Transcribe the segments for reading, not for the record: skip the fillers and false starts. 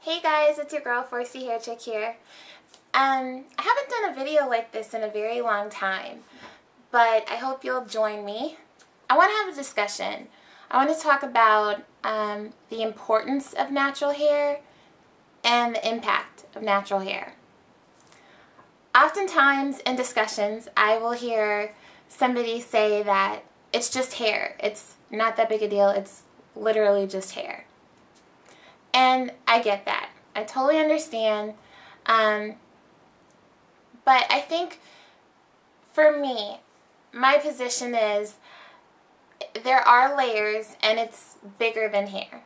Hey guys, it's your girl 4C Hair Chick here. I haven't done a video like this in a very long time, but I hope you'll join me. I want to have a discussion. I want to talk about the importance of natural hair and the impact of natural hair. Oftentimes in discussions, I will hear somebody say that it's just hair. It's not that big a deal. It's literally just hair. And I get that. I totally understand. But I think for me, my position is there are layers and it's bigger than hair.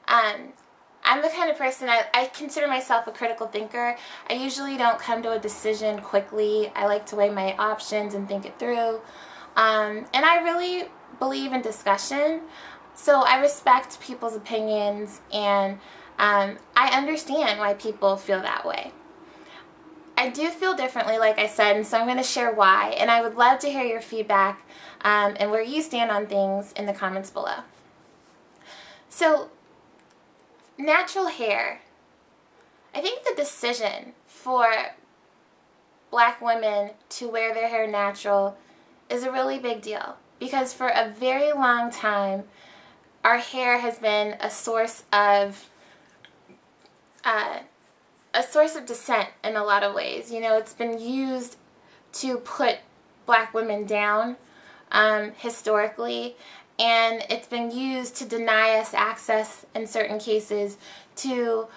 I'm the kind of person, I consider myself a critical thinker. I usually don't come to a decision quickly. I like to weigh my options and think it through. And I really believe in discussion. So I respect people's opinions, and I understand why people feel that way. I do feel differently, like I said, and so I'm going to share why. And I would love to hear your feedback and where you stand on things in the comments below. So, natural hair. I think the decision for black women to wear their hair natural is a really big deal. Because for a very long time, our hair has been a source of dissent in a lot of ways. You know, it's been used to put black women down historically, and it's been used to deny us access in certain cases to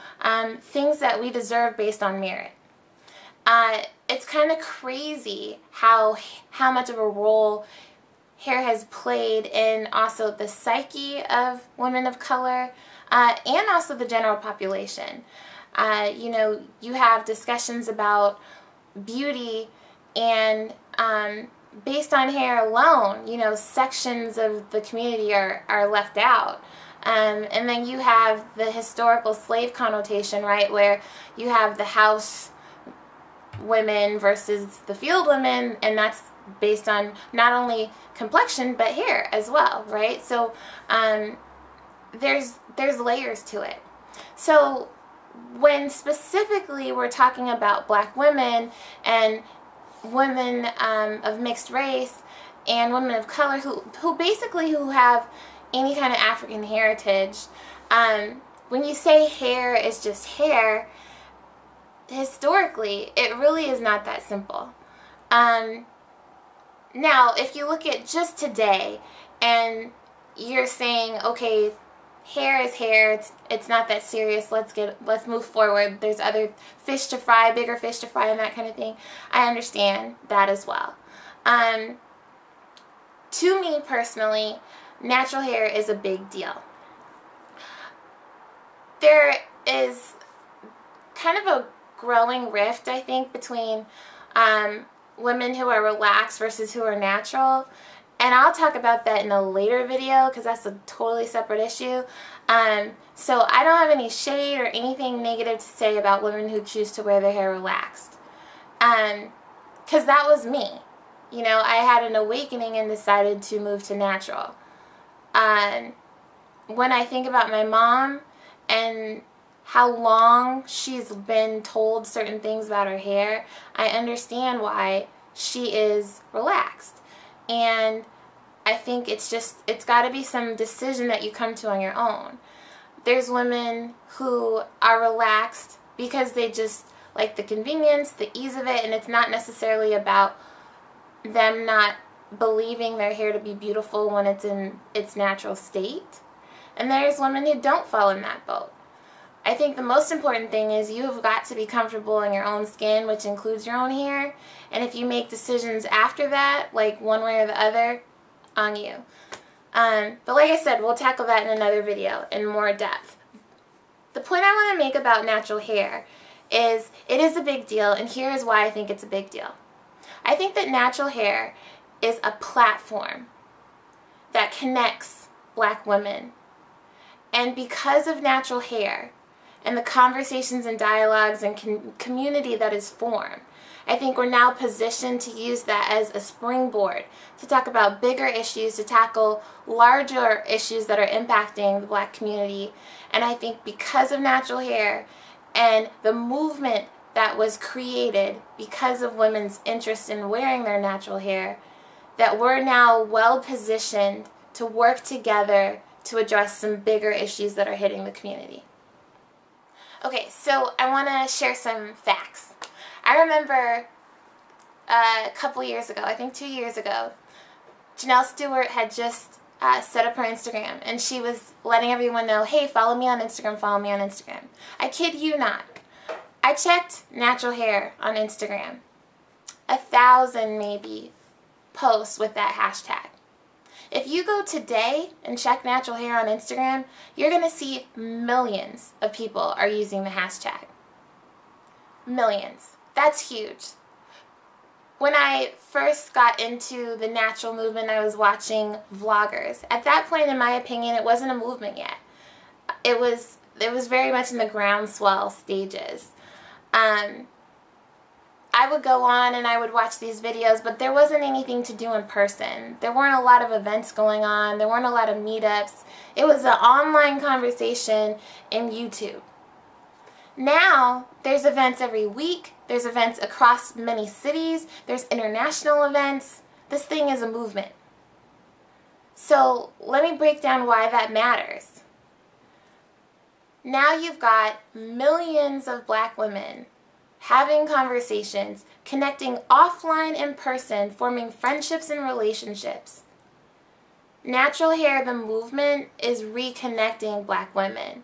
things that we deserve based on merit. It's kind of crazy how much of a role hair has played in also the psyche of women of color and also the general population. You know, you have discussions about beauty and based on hair alone, you know, sections of the community are left out. And then you have the historical slave connotation, right, where you have the house women versus the field women, and that's based on not only complexion but hair as well, right? So there's layers to it. So when specifically we're talking about black women and women of mixed race and women of color who have any kind of African heritage, when you say hair is just hair, historically it really is not that simple. Now, if you look at just today and you're saying, okay, hair is hair, it's not that serious, let's move forward, there's other fish to fry, bigger fish to fry and that kind of thing, I understand that as well. To me personally, natural hair is a big deal. There is kind of a growing rift, I think, between women who are relaxed versus who are natural, and I'll talk about that in a later video because that's a totally separate issue. So I don't have any shade or anything negative to say about women who choose to wear their hair relaxed, because that was me. You know, I had an awakening and decided to move to natural. When I think about my mom and how long she's been told certain things about her hair, I understand why she is relaxed. And I think it's got to be some decision that you come to on your own. There's women who are relaxed because they just like the convenience, the ease of it, and it's not necessarily about them not believing their hair to be beautiful when it's in its natural state. And there's women who don't fall in that boat. I think the most important thing is you have got to be comfortable in your own skin, which includes your own hair. And if you make decisions after that, like one way or the other, on you. But like I said, we'll tackle that in another video in more depth. The point I want to make about natural hair is it is a big deal, and here is why I think it's a big deal. I think that natural hair is a platform that connects black women. And because of natural hair, and the conversations and dialogues and community that is formed, I think we're now positioned to use that as a springboard to talk about bigger issues, to tackle larger issues that are impacting the Black community. And I think because of natural hair and the movement that was created because of women's interest in wearing their natural hair, that we're now well positioned to work together to address some bigger issues that are hitting the community. Okay, so I want to share some facts. I remember a couple years ago, I think 2 years ago, Janelle Stewart had just set up her Instagram, and she was letting everyone know, hey, follow me on Instagram, follow me on Instagram. I kid you not. I checked natural hair on Instagram. 1,000 maybe posts with that hashtag. If you go today and check natural hair on Instagram, you're going to see millions of people are using the hashtag. Millions. That's huge. When I first got into the natural movement, I was watching vloggers. At that point, in my opinion, it wasn't a movement yet. It was very much in the groundswell stages. I would go on and I would watch these videos, but there wasn't anything to do in person. There weren't a lot of events going on. There weren't a lot of meetups. It was an online conversation in YouTube. Now, there's events every week. There's events across many cities. There's international events. This thing is a movement. So let me break down why that matters. Now you've got millions of Black women having conversations, connecting offline and person, forming friendships and relationships. Natural hair, the movement, is reconnecting Black women.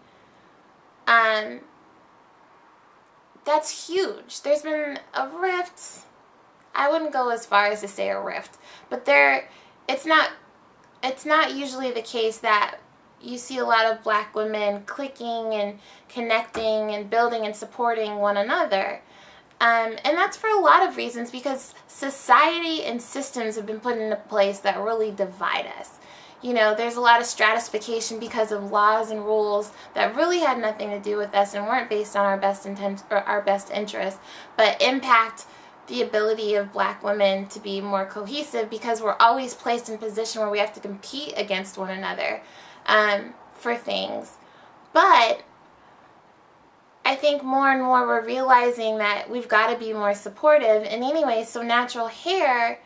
That's huge. There's been a rift. I wouldn't go as far as to say a rift, but it's not usually the case that you see a lot of Black women clicking and connecting and building and supporting one another. And that's for a lot of reasons, because society and systems have been put into place that really divide us. You know, there's a lot of stratification because of laws and rules that really had nothing to do with us and weren't based on our best intent or our best interest, but impact the ability of Black women to be more cohesive, because we're always placed in a position where we have to compete against one another for things. But I think more and more we're realizing that we've got to be more supportive. And anyway, so natural hair,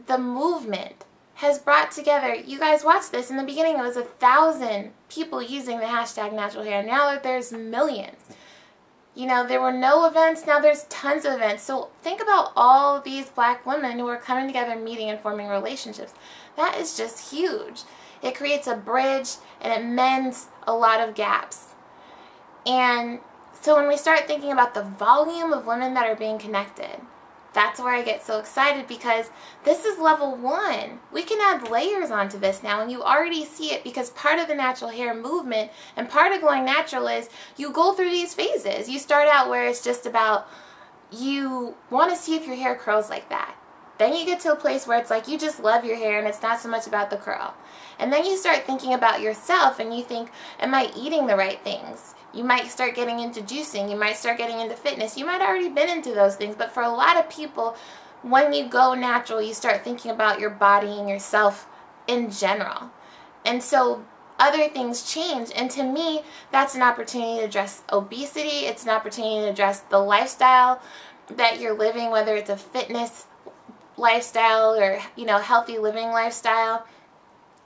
the movement, has brought together, you guys watched this, in the beginning it was 1,000 people using the hashtag natural hair. Now there's millions. You know, there were no events, now there's tons of events. So think about all these Black women who are coming together, meeting and forming relationships. That is just huge. It creates a bridge and it mends a lot of gaps. And so when we start thinking about the volume of women that are being connected, that's where I get so excited, because this is level 1. We can add layers onto this now, and you already see it, because part of the natural hair movement and part of going natural is you go through these phases. You start out where it's just about you want to see if your hair curls like that. Then you get to a place where it's like you just love your hair and it's not so much about the curl. And then you start thinking about yourself and you think, am I eating the right things? You might start getting into juicing. You might start getting into fitness. You might already been into those things. But for a lot of people, when you go natural, you start thinking about your body and yourself in general. And so other things change. And to me, that's an opportunity to address obesity. It's an opportunity to address the lifestyle that you're living, whether it's a fitness lifestyle or, you know, healthy living lifestyle.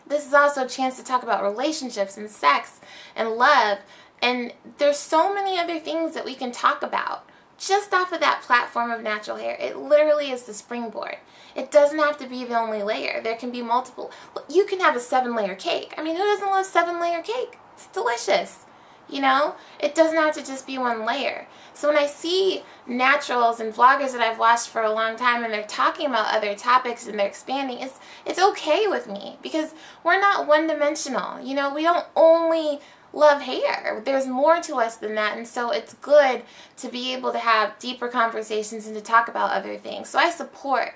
This is also a chance to talk about relationships and sex and love. And there's so many other things that we can talk about just off of that platform of natural hair. It literally is the springboard. It doesn't have to be the only layer. There can be multiple. You can have a 7-layer cake. I mean, who doesn't love 7-layer cake? It's delicious. You know, it doesn't have to just be one layer. So when I see naturals and vloggers that I've watched for a long time and they're talking about other topics and they're expanding, it's okay with me, because we're not one-dimensional. You know, we don't only love hair. There's more to us than that, and so it's good to be able to have deeper conversations and to talk about other things. So I support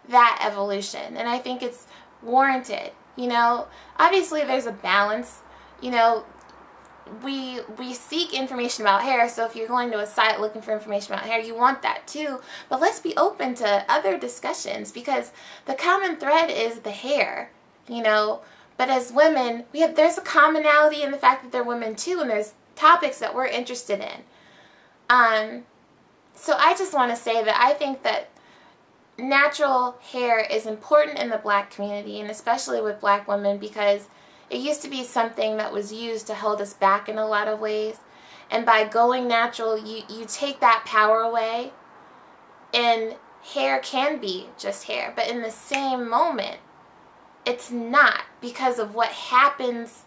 that evolution, and I think it's warranted. You know, obviously there's a balance. You know, we seek information about hair, so if you're going to a site looking for information about hair, you want that too. But let's be open to other discussions, because the common thread is the hair, you know. But as women, there's a commonality in the fact that they're women too, and there's topics that we're interested in. So I just want to say that I think that natural hair is important in the black community, and especially with black women, because it used to be something that was used to hold us back in a lot of ways. And by going natural, you take that power away, and hair can be just hair. But in the same moment, it's not, because of what happens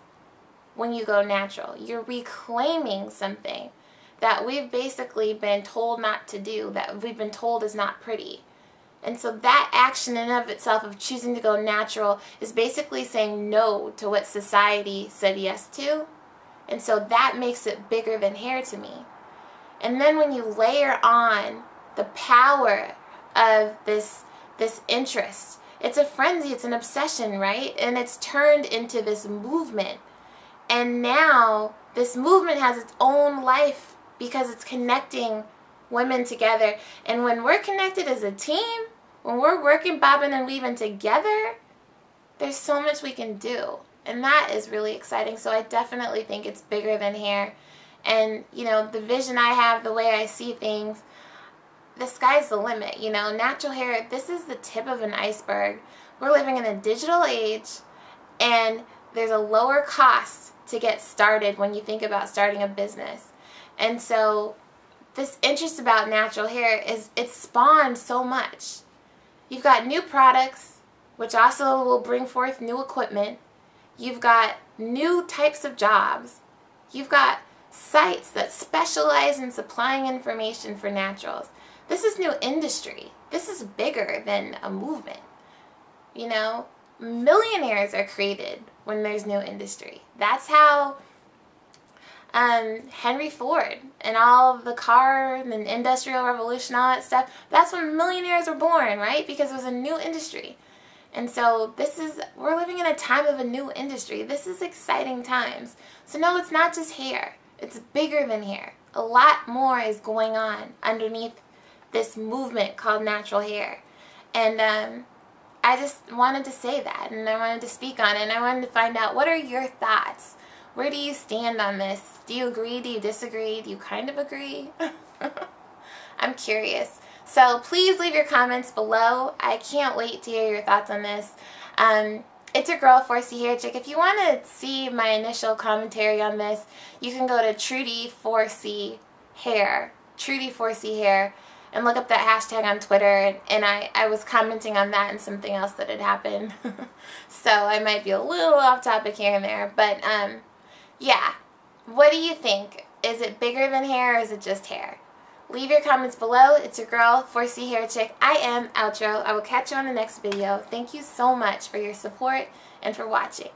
when you go natural. You're reclaiming something that we've basically been told not to do, that we've been told is not pretty. And so that action in and of itself of choosing to go natural is basically saying no to what society said yes to. And so that makes it bigger than hair to me. And then when you layer on the power of this interest, it's a frenzy, it's an obsession, right? And it's turned into this movement. And now this movement has its own life because it's connecting women together. And when we're connected as a team, when we're working, bobbing and weaving together, there's so much we can do. And that is really exciting. So I definitely think it's bigger than hair. And, you know, the vision I have, the way I see things, the sky's the limit. You know, natural hair, this is the tip of an iceberg. We're living in a digital age, and there's a lower cost to get started when you think about starting a business. And so this interest about natural hair it's spawned so much. You've got new products, which also will bring forth new equipment. You've got new types of jobs. You've got sites that specialize in supplying information for naturals. This is new industry. This is bigger than a movement. You know, millionaires are created when there's new industry. That's how Henry Ford and all of the car and the Industrial Revolution, all that stuff, that's when millionaires were born, right? Because it was a new industry. And so we're living in a time of a new industry. This is exciting times. So no, it's not just hair. It's bigger than hair. A lot more is going on underneath this movement called natural hair. And I just wanted to say that, and I wanted to speak on it, and I wanted to find out, what are your thoughts? Where do you stand on this? Do you agree? Do you disagree? Do you kind of agree? I'm curious. So please leave your comments below. I can't wait to hear your thoughts on this. It's your girl, 4C Hair Chick. If you want to see my initial commentary on this, you can go to Trudy4C Hair, Trudy4C Hair, and look up that hashtag on Twitter. And I was commenting on that and something else that had happened. So I might be a little off topic here and there. But yeah, what do you think? Is it bigger than hair, or is it just hair? Leave your comments below. It's your girl, 4C Hair Chick. I am outro. I will catch you on the next video. Thank you so much for your support and for watching.